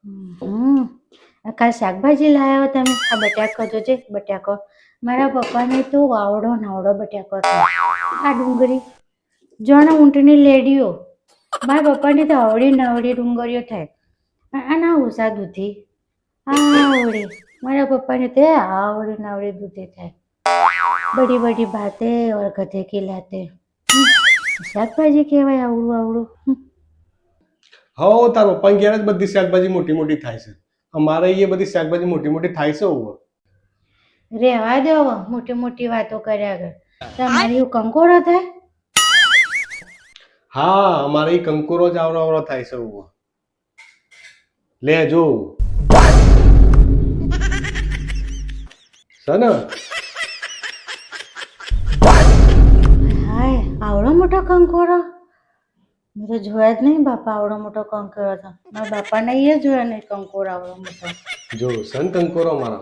હમ કાલ શાકભાજી લાવ્યા તમે આ બટાકો જોજે બટાકો મારા પપ્પાને તો વાવડો નાવડો બટાકો થાય આ ડુંગળી જોણે ઊંટની લેડીઓ મારા પપ્પાને તો અવળી નવળી ડુંગળીઓ થાય આ ના ઓછા દૂધી આવડી મારા પપ્પાને તે આવડી નાવડી દૂધી થાય બડી બડી બાતે ઓર ગધે ખિલાતે શાકભાજી કહેવાય આવડું આવડું હો તાર પપ્પાની ઘેર જ બધી શાકભાજી મોટી મોટી થાય છે. અમારે એ બધી શાકભાજી મોટી મોટી થાય છે. રેવા દો મોટી મોટી વાતો કર્યા આગળ તમારી કંકોડો થાય હા અમારે એ કંકુરો જ આવડો આવડો થાય છે. લે જો છે ને હાય આવડો મોટો કંકોડો મેં તો જોયા જ નહીં બાપા આવડો મોટો કંકોડો હતો મારા બાપાને એ જોયા નહીં કંકોડો આવડો મોટો જો સન કંકોરો મારો